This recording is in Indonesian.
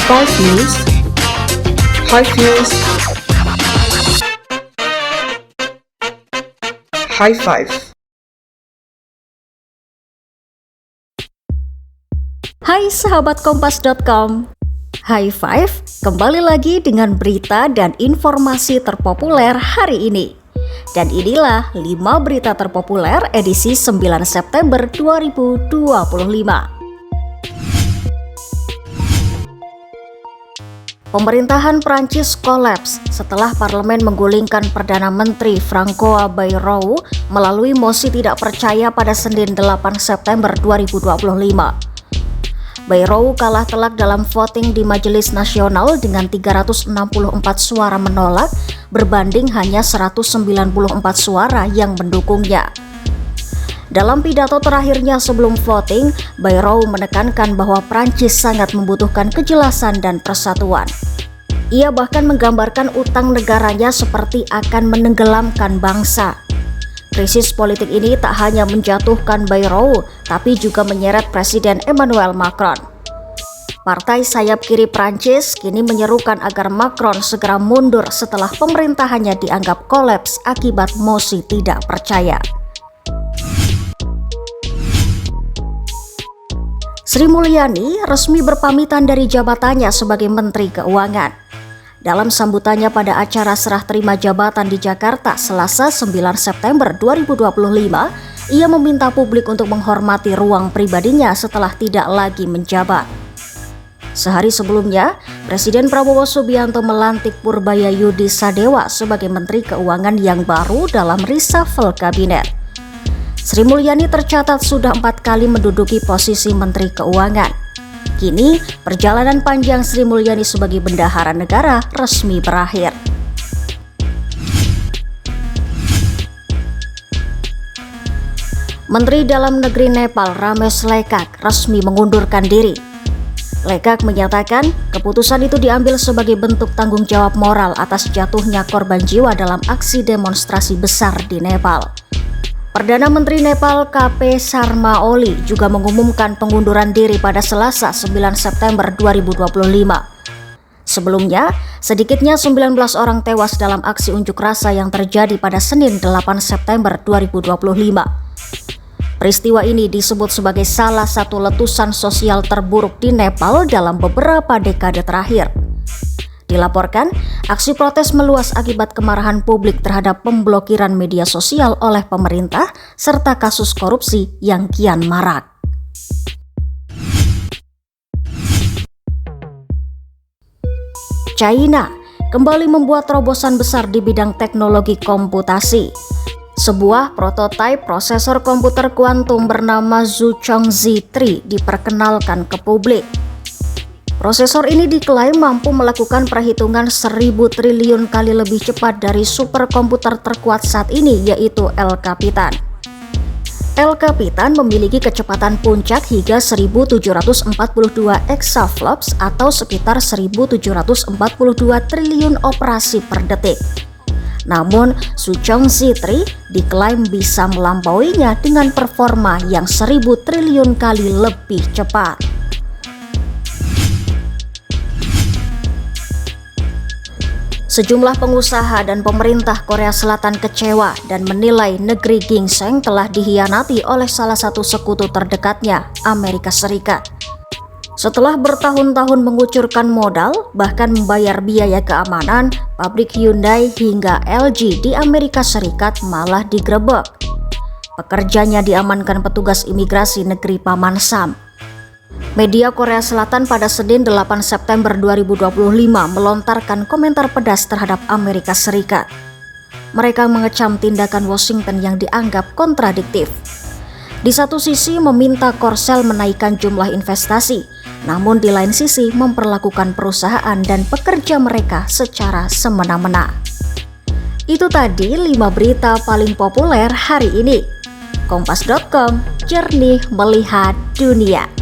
Five News, High News, High Five. Hai sahabat Kompas.com, High Five kembali lagi dengan berita dan informasi terpopuler hari ini. Dan inilah 5 berita terpopuler edisi 9 September 2025. Pemerintahan Prancis kolaps setelah parlemen menggulingkan Perdana Menteri Francois Bayrou melalui mosi tidak percaya pada Senin 8 September 2025. Bayrou kalah telak dalam voting di Majelis Nasional dengan 364 suara menolak berbanding hanya 194 suara yang mendukungnya. Dalam pidato terakhirnya sebelum voting, Bayrou menekankan bahwa Prancis sangat membutuhkan kejelasan dan persatuan. Ia bahkan menggambarkan utang negaranya seperti akan menenggelamkan bangsa. Krisis politik ini tak hanya menjatuhkan Bayrou, tapi juga menyeret Presiden Emmanuel Macron. Partai sayap kiri Prancis kini menyerukan agar Macron segera mundur setelah pemerintahannya dianggap kolaps akibat mosi tidak percaya. Sri Mulyani resmi berpamitan dari jabatannya sebagai Menteri Keuangan. Dalam sambutannya pada acara serah terima jabatan di Jakarta Selasa 9 September 2025, ia meminta publik untuk menghormati ruang pribadinya setelah tidak lagi menjabat. Sehari sebelumnya, Presiden Prabowo Subianto melantik Purbayayudi Sadewa sebagai Menteri Keuangan yang baru dalam reshuffle kabinet. Sri Mulyani tercatat sudah 4 kali menduduki posisi Menteri Keuangan. Kini, perjalanan panjang Sri Mulyani sebagai bendahara negara resmi berakhir. Menteri Dalam Negeri Nepal Ramesh Lekak resmi mengundurkan diri. Lekak menyatakan keputusan itu diambil sebagai bentuk tanggung jawab moral atas jatuhnya korban jiwa dalam aksi demonstrasi besar di Nepal. Perdana Menteri Nepal KP Sharma Oli juga mengumumkan pengunduran diri pada Selasa 9 September 2025. Sebelumnya, sedikitnya 19 orang tewas dalam aksi unjuk rasa yang terjadi pada Senin 8 September 2025. Peristiwa ini disebut sebagai salah satu letusan sosial terburuk di Nepal dalam beberapa dekade terakhir. Dilaporkan, aksi protes meluas akibat kemarahan publik terhadap pemblokiran media sosial oleh pemerintah serta kasus korupsi yang kian marak. China kembali membuat terobosan besar di bidang teknologi komputasi. Sebuah prototipe prosesor komputer kuantum bernama Zhuchongzi 3 diperkenalkan ke publik. Prosesor ini diklaim mampu melakukan perhitungan 1000 triliun kali lebih cepat dari superkomputer terkuat saat ini, yaitu El Capitan. El Capitan memiliki kecepatan puncak hingga 1742 exaflops atau sekitar 1742 triliun operasi per detik. Namun, Zhuchongzi 3 diklaim bisa melampauinya dengan performa yang 1000 triliun kali lebih cepat. Sejumlah pengusaha dan pemerintah Korea Selatan kecewa dan menilai negeri ginseng telah dihianati oleh salah satu sekutu terdekatnya, Amerika Serikat. Setelah bertahun-tahun mengucurkan modal, bahkan membayar biaya keamanan, pabrik Hyundai hingga LG di Amerika Serikat malah digerebek. Pekerjanya diamankan petugas imigrasi negeri Paman Sam. Media Korea Selatan pada Senin 8 September 2025 melontarkan komentar pedas terhadap Amerika Serikat. Mereka mengecam tindakan Washington yang dianggap kontradiktif. Di satu sisi meminta Korsel menaikkan jumlah investasi, namun di lain sisi memperlakukan perusahaan dan pekerja mereka secara semena-mena. Itu tadi 5 berita paling populer hari ini. Kompas.com, jernih melihat dunia.